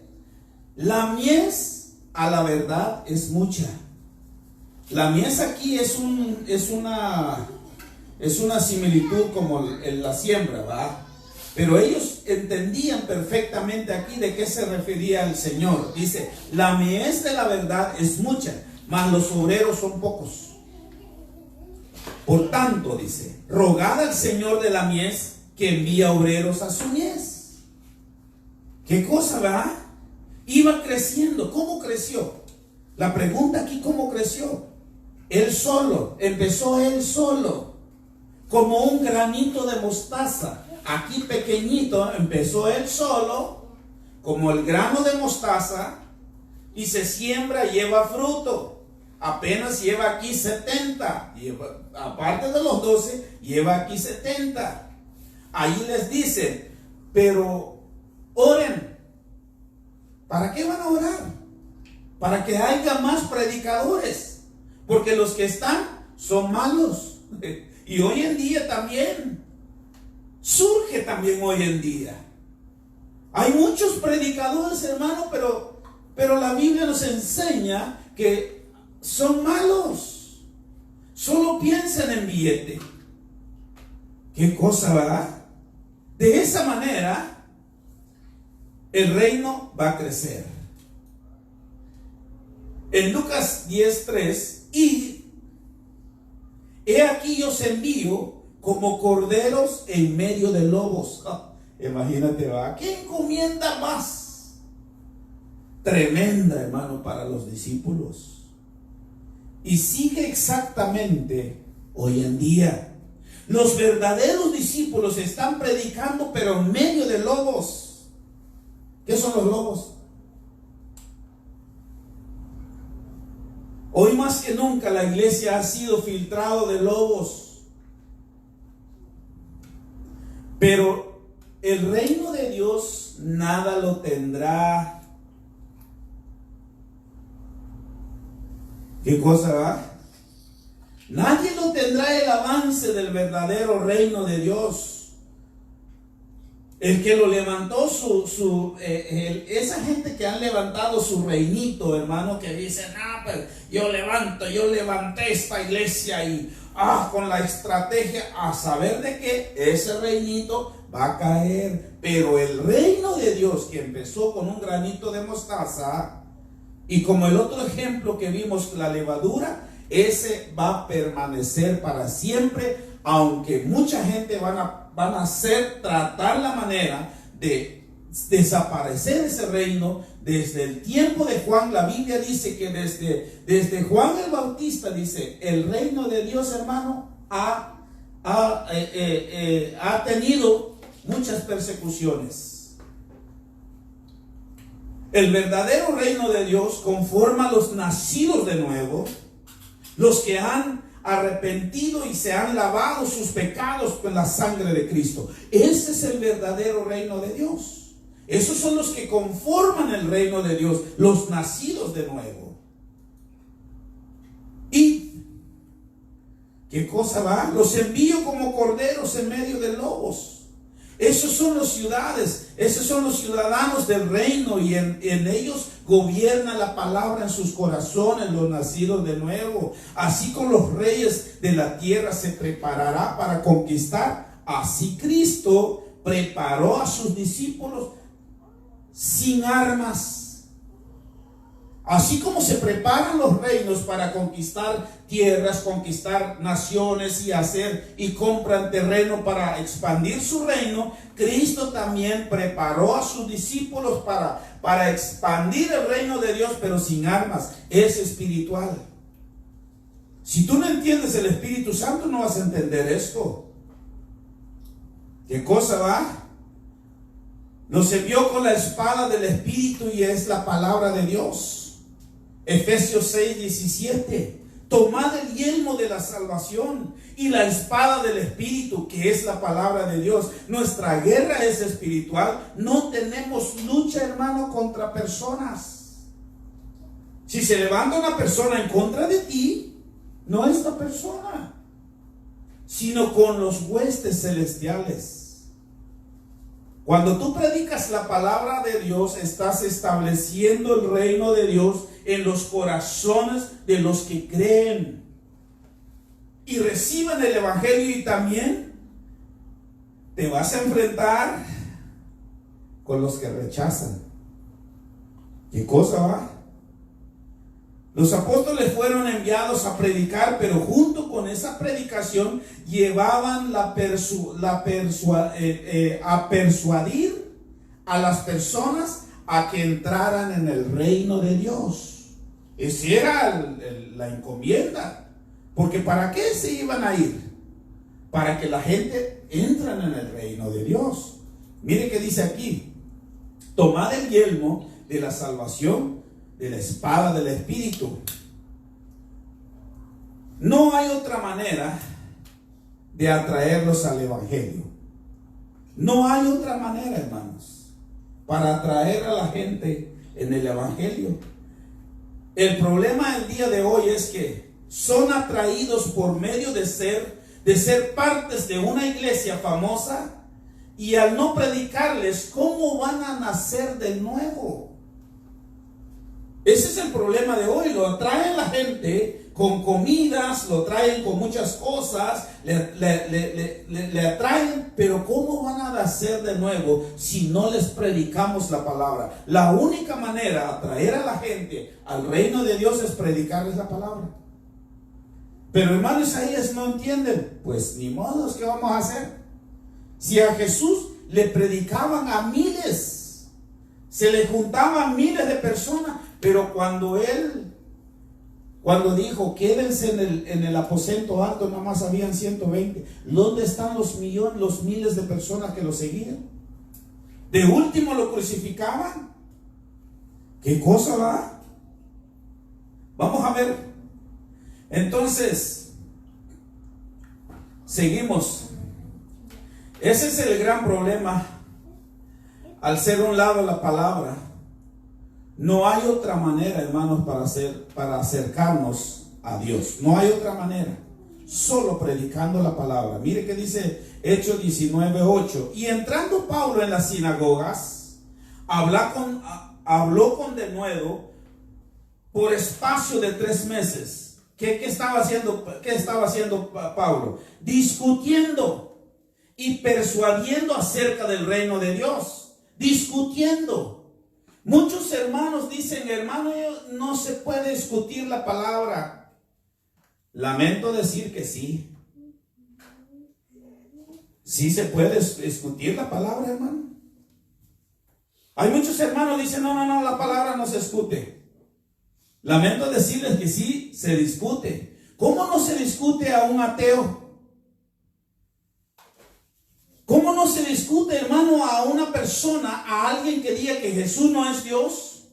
S1: la mies a la verdad es mucha. La mies aquí es una similitud como la siembra, ¿va? Pero ellos entendían perfectamente aquí de qué se refería el Señor. Dice, la mies de la verdad es mucha, mas los obreros son pocos. Por tanto, dice, rogad al Señor de la mies que envía obreros a su mies. ¿Qué cosa, va? Iba creciendo. ¿Cómo creció? La pregunta aquí, ¿cómo creció? él solo, empezó él solo, como un granito de mostaza. Aquí pequeñito, empezó él solo, como el grano de mostaza, y se siembra, lleva fruto. Apenas lleva aquí 70, aparte de los 12, lleva aquí 70. Ahí les dice, pero oren. ¿Para qué van a orar? Para que haya más predicadores, porque los que están son malos. Y hoy en día también surge también hoy en día. Hay muchos predicadores, hermano, pero la Biblia nos enseña que son malos. Solo piensan en billete. ¿Qué cosa, verdad? De esa manera, el reino va a crecer. En Lucas 10:3, y he aquí yo os envío como corderos en medio de lobos. Imagínate, va. ¿Qué encomienda más tremenda, hermano, para los discípulos? Y sigue exactamente hoy en día. Los verdaderos discípulos están predicando, pero en medio de lobos. ¿Qué son los lobos? Hoy más que nunca la iglesia ha sido filtrado de lobos. Pero el reino de Dios nada lo tendrá. ¿Qué cosa va? Nadie lo tendrá el avance del verdadero reino de Dios. El que lo levantó esa gente que han levantado su reinito, hermano, que dicen, pues yo levanté esta iglesia y con la estrategia, a saber de que ese reinito va a caer. Pero el reino de Dios, que empezó con un granito de mostaza, y como el otro ejemplo que vimos, la levadura, ese va a permanecer para siempre, aunque mucha gente van a tratar la manera de desaparecer ese reino. Desde el tiempo de Juan, la Biblia dice que desde Juan el Bautista, dice, el reino de Dios, hermano, ha tenido muchas persecuciones. El verdadero reino de Dios conforma a los nacidos de nuevo, los que han arrepentido y se han lavado sus pecados con la sangre de Cristo. Ese es el verdadero reino de Dios. Esos son los que conforman el reino de Dios, los nacidos de nuevo. ¿Y qué cosa va? Los envío como corderos en medio de lobos. Esos son las ciudades, esos son los ciudadanos del reino, y en ellos gobierna la palabra en sus corazones, los nacidos de nuevo. Así como los reyes de la tierra se preparará para conquistar, así Cristo preparó a sus discípulos sin armas. Así como se preparan los reinos para conquistar tierras, conquistar naciones y compran terreno para expandir su reino, Cristo también preparó a sus discípulos para expandir el reino de Dios, pero sin armas. Es espiritual. Si tú no entiendes el Espíritu Santo, no vas a entender esto. ¿Qué cosa va? Los envió con la espada del Espíritu, y es la palabra de Dios. Efesios 6:17. Tomad el yelmo de la salvación y la espada del Espíritu, que es la palabra de Dios. Nuestra guerra es espiritual. No tenemos lucha, hermano, contra personas. Si se levanta una persona en contra de ti, no es la persona, sino con los huestes celestiales. Cuando tú predicas la palabra de Dios, estás estableciendo el reino de Dios en los corazones de los que creen y reciben el evangelio. Y también te vas a enfrentar con los que rechazan. ¿Qué cosa va? Los apóstoles fueron enviados a predicar, pero junto con esa predicación llevaban a persuadir a las personas a que entraran en el reino de Dios. Esa era la encomienda. Porque ¿para qué se iban a ir? Para que la gente entre en el reino de Dios. Mire que dice aquí: tomad el yelmo de la salvación, de la espada del Espíritu. No hay otra manera de atraerlos al Evangelio. No hay otra manera, hermanos, para atraer a la gente en el Evangelio. El problema del día de hoy es que son atraídos por medio de ser partes de una iglesia famosa, y al no predicarles, ¿cómo van a nacer de nuevo? Ese es el problema de hoy. Lo atraen la gente con comidas, lo traen con muchas cosas, le atraen, pero ¿cómo van a nacer de nuevo si no les predicamos la palabra? La única manera de atraer a la gente al reino de Dios es predicarles la palabra. Pero hermano Isaías, no entienden. Pues ni modo, ¿qué vamos a hacer? Si a Jesús le predicaban a miles, se le juntaban miles de personas, pero cuando dijo quédense en el aposento alto, nada más habían 120. ¿Dónde están los miles de personas que lo seguían? De último lo crucificaban. ¿Qué cosa va? Vamos a ver. Entonces, seguimos. Ese es el gran problema. Al ser un lado la palabra, no hay otra manera, hermanos, para acercarnos a Dios. No hay otra manera. Solo predicando la palabra. Mire que dice Hechos 19:8. Y entrando Pablo en las sinagogas, habló con denuedo por espacio de 3 meses. ¿Qué estaba haciendo Pablo? Discutiendo y persuadiendo acerca del reino de Dios. Discutiendo. Muchos hermanos dicen: hermano, no se puede discutir la palabra. Lamento decir que sí. Sí se puede discutir la palabra, hermano. Hay muchos hermanos que dicen: no, la palabra no se discute. Lamento decirles que sí se discute. ¿Cómo no se discute a un ateo? ¿Cómo no se discute, hermano, a una persona, a alguien que diga que Jesús no es Dios?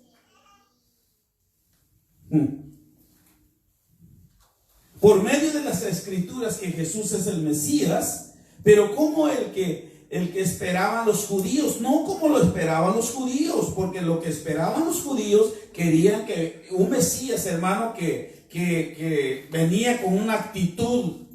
S1: Por medio de las escrituras que Jesús es el Mesías, pero como el que esperaban los judíos, no como lo esperaban los judíos, porque lo que esperaban los judíos querían que un Mesías, hermano, que venía con una actitud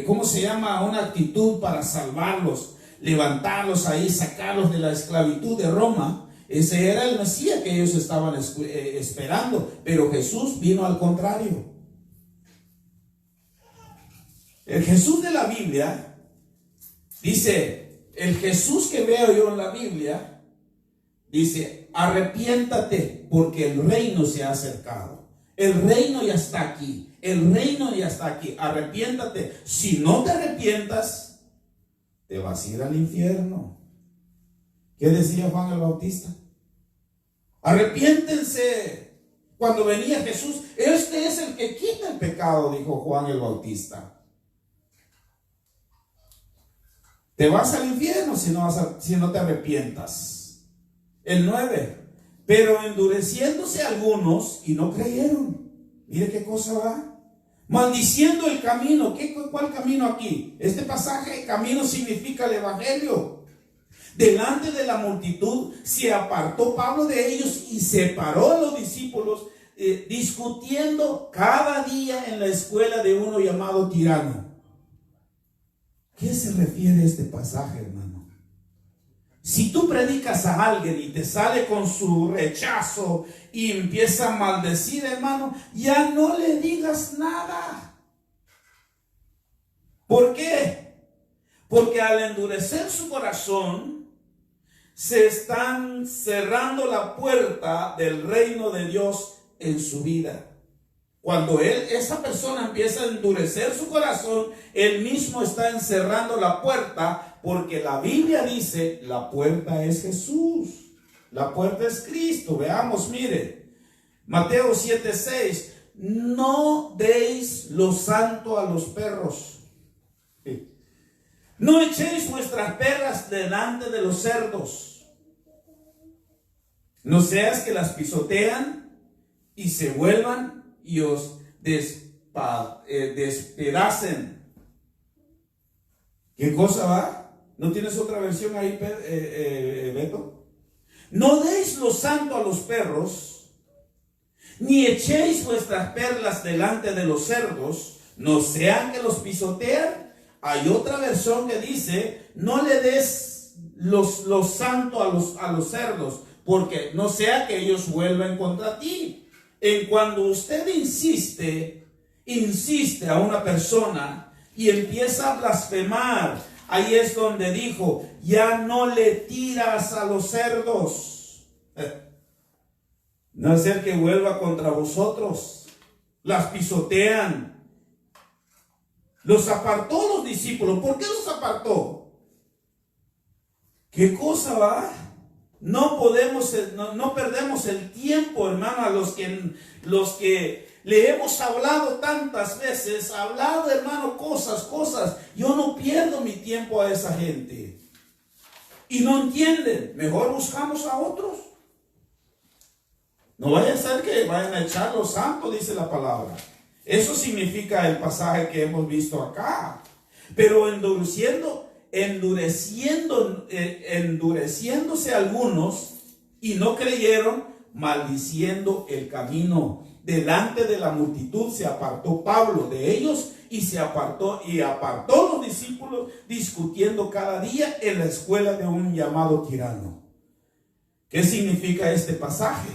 S1: ¿cómo se llama? Una actitud para salvarlos, levantarlos ahí, sacarlos de la esclavitud de Roma. Ese era el Mesías que ellos estaban esperando, pero Jesús vino al contrario. El Jesús de la Biblia, dice, el Jesús que veo yo en la Biblia, dice: arrepiéntate porque el reino se ha acercado. El reino ya está aquí. El reino ya está aquí. Arrepiéntate. Si no te arrepientas, te vas a ir al infierno. ¿Qué decía Juan el Bautista? Arrepiéntense. Cuando venía Jesús, este es el que quita el pecado, dijo Juan el Bautista. Te vas al infierno si no te arrepientas. El 9. Pero endureciéndose algunos y no creyeron. Mire qué cosa va. Maldiciendo el camino. ¿Cuál camino aquí? Este pasaje, camino, significa el evangelio. Delante de la multitud se apartó Pablo de ellos y separó a los discípulos, discutiendo cada día en la escuela de uno llamado Tirano. ¿Qué se refiere a este pasaje, hermano? Si tú predicas a alguien y te sale con su rechazo y empieza a maldecir, hermano, ya no le digas nada. ¿Por qué? Porque al endurecer su corazón, se están cerrando la puerta del reino de Dios en su vida. Cuando esa persona empieza a endurecer su corazón, él mismo está encerrando la puerta, porque la Biblia dice: la puerta es Jesús, la puerta es Cristo. Veamos, mire, Mateo 7:6. no deis lo santo a los perros. No echéis vuestras perlas delante de los cerdos. No seas que las pisotean y se vuelvan y os despedacen. ¿Qué cosa va? ¿No tienes otra versión ahí, Beto? No deis lo santo a los perros, ni echéis vuestras perlas delante de los cerdos, no sean que los pisotean. Hay otra versión que dice, no le des lo santo a los cerdos, porque no sea que ellos vuelvan contra ti. En cuando usted insiste a una persona y empieza a blasfemar, ahí es donde dijo, ya no le tiras a los cerdos. No sea que vuelva contra vosotros. Las pisotean. Los apartó los discípulos. ¿Por qué los apartó? ¿Qué cosa va? No perdemos el tiempo, hermano, a los que le hemos hablado tantas veces, hablado, hermano, cosas. Yo no pierdo mi tiempo a esa gente. Y no entienden. Mejor buscamos a otros. No vaya a ser que vayan a echar los santos, dice la palabra. Eso significa el pasaje que hemos visto acá. Pero endureciéndose algunos y no creyeron, maldiciendo el camino. Delante de la multitud se apartó Pablo de ellos y apartó los discípulos, discutiendo cada día en la escuela de un llamado tirano. ¿Qué significa este pasaje?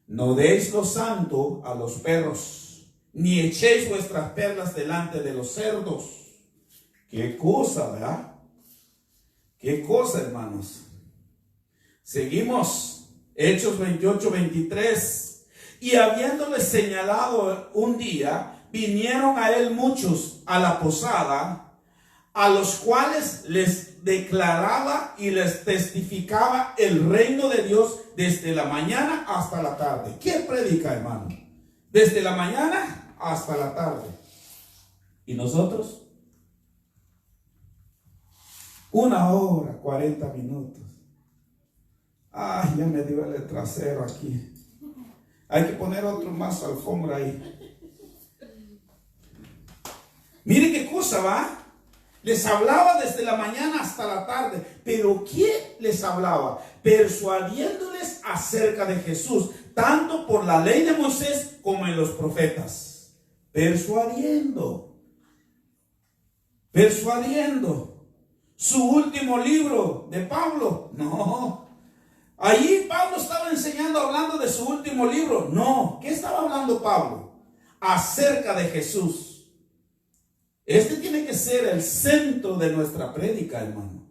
S1: No deis lo santo a los perros, ni echéis vuestras perlas delante de los cerdos. Qué cosa, ¿verdad? Qué cosa, hermanos. Seguimos. Hechos 28-23. Y habiéndoles señalado un día, vinieron a él muchos a la posada, a los cuales les declaraba y les testificaba el reino de Dios desde la mañana hasta la tarde. ¿Quién predica, hermano? Desde la mañana hasta la tarde. ¿Y nosotros? 1 hora, 40 minutos. Ay, ya me dio el trasero aquí. Hay que poner otro más alfombra ahí. Mire qué cosa va. Les hablaba desde la mañana hasta la tarde. Pero ¿quién les hablaba? Persuadiéndoles acerca de Jesús, tanto por la ley de Moisés como en los profetas. Persuadiendo. Su último libro de Pablo. No. Allí Pablo estaba enseñando, hablando de su último libro. No. ¿Qué estaba hablando Pablo? Acerca de Jesús. Este tiene que ser el centro de nuestra prédica, hermano.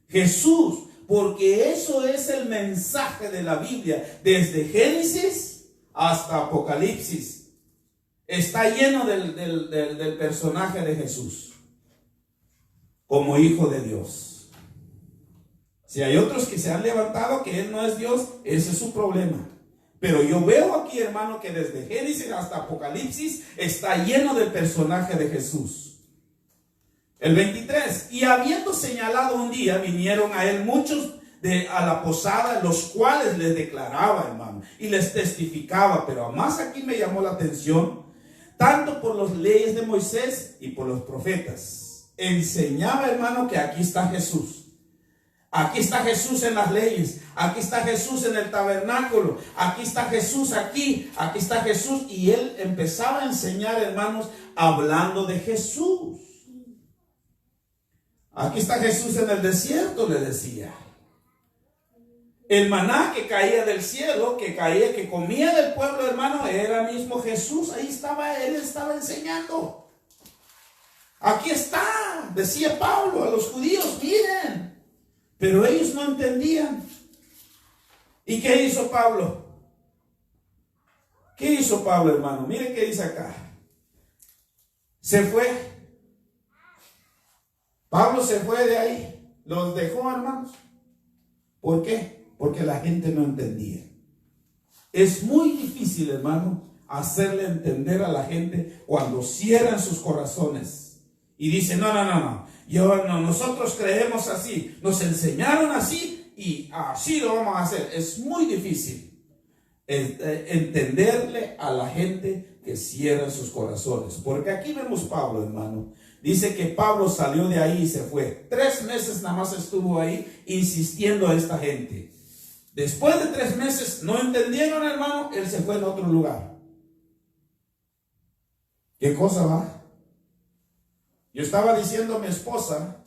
S1: Jesús, porque eso es el mensaje de la Biblia, desde Génesis hasta Apocalipsis. Está lleno del personaje de Jesús como Hijo de Dios. Si hay otros que se han levantado que Él no es Dios, ese es su problema. Pero yo veo aquí, hermano, que desde Génesis hasta Apocalipsis está lleno del personaje de Jesús. El 23, y habiendo señalado un día, vinieron a él muchos a la posada, los cuales les declaraba, hermano, y les testificaba. Pero más aquí me llamó la atención, tanto por las leyes de Moisés y por los profetas. Enseñaba, hermano, que aquí está Jesús. Aquí está Jesús en las leyes, aquí está Jesús en el tabernáculo, aquí está Jesús aquí está Jesús. Y él empezaba a enseñar, hermanos, hablando de Jesús. Aquí está Jesús en el desierto, le decía. El maná que caía del cielo, que comía del pueblo, hermano, era mismo Jesús. Ahí estaba, él estaba enseñando. Aquí está, decía Pablo a los judíos, miren. Pero ellos no entendían. ¿Y qué hizo Pablo? ¿Qué hizo Pablo, hermano? Miren qué dice acá. Se fue. Pablo se fue de ahí. Los dejó, hermanos. ¿Por qué? Porque la gente no entendía. Es muy difícil, hermano, hacerle entender a la gente cuando cierran sus corazones y dicen, no, nosotros creemos así, nos enseñaron así y así lo vamos a hacer. Es muy difícil entenderle a la gente que cierra sus corazones, porque aquí vemos Pablo, hermano. Dice que Pablo salió de ahí y se fue. 3 meses nada más estuvo ahí insistiendo a esta gente. Después de 3 meses no entendieron, hermano, él se fue en otro lugar. ¿Qué cosa va? Yo estaba diciendo a mi esposa,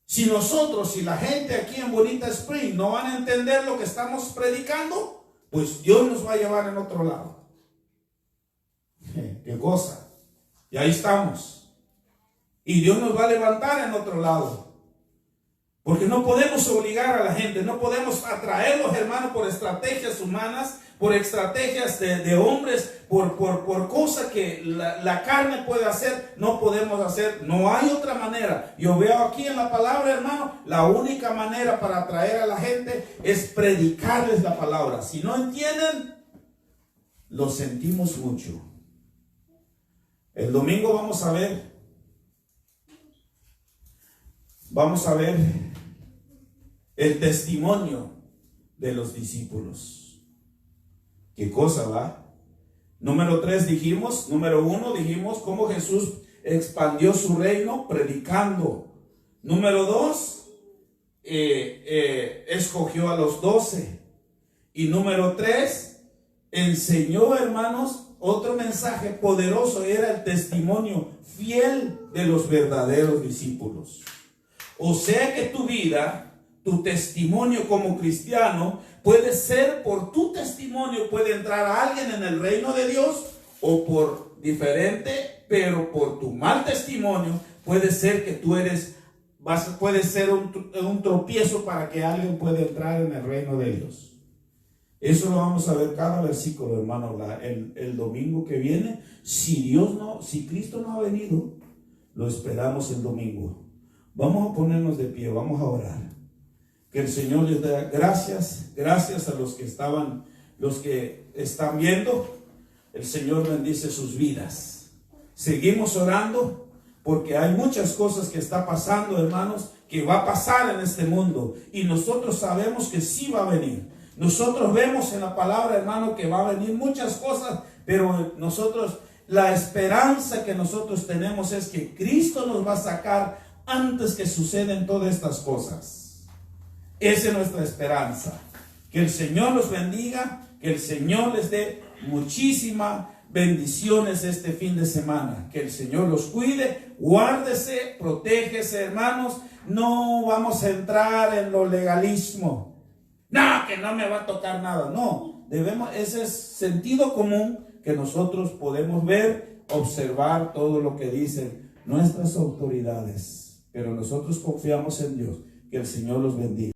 S1: si la gente aquí en Bonita Spring no van a entender lo que estamos predicando, pues Dios nos va a llevar en otro lado. ¿Qué cosa? Y ahí estamos. Y Dios nos va a levantar en otro lado. Porque no podemos obligar a la gente, no podemos atraerlos, hermanos, por estrategias humanas, por estrategias de hombres, por cosas que la carne puede hacer, no podemos hacer. No hay otra manera. Yo veo aquí en la palabra, hermano, la única manera para atraer a la gente es predicarles la palabra. Si no entienden, lo sentimos mucho. El domingo vamos a ver el testimonio de los discípulos. ¿Qué cosa va? Número 3 dijimos, número 1 dijimos cómo Jesús expandió su reino predicando. Número 2, escogió a los 12. Y número 3, enseñó, hermanos, otro mensaje poderoso, era el testimonio fiel de los verdaderos discípulos. O sea que tu vida, tu testimonio como cristiano, puede ser por tu testimonio, puede entrar a alguien en el reino de Dios, o por diferente, pero por tu mal testimonio, puede ser que puede ser un tropiezo para que alguien pueda entrar en el reino de Dios. Eso lo vamos a ver cada versículo, hermano, el domingo que viene. Si Cristo no ha venido, lo esperamos el domingo. Vamos a ponernos de pie, vamos a orar. Que el Señor les dé gracias a los que están viendo. El Señor bendice sus vidas. Seguimos orando porque hay muchas cosas que está pasando, hermanos, que va a pasar en este mundo. Y nosotros sabemos que sí va a venir. Nosotros vemos en la palabra, hermano, que va a venir muchas cosas, pero la esperanza que nosotros tenemos es que Cristo nos va a sacar antes que suceden todas estas cosas. Esa es nuestra esperanza. Que el Señor los bendiga, que el Señor les dé muchísimas bendiciones este fin de semana. Que el Señor los cuide, guárdese, protégese, hermanos. No vamos a entrar en lo legalismo. No, que no me va a tocar nada. No, ese es sentido común que nosotros podemos ver, observar todo lo que dicen nuestras autoridades. Pero nosotros confiamos en Dios. Que el Señor los bendiga.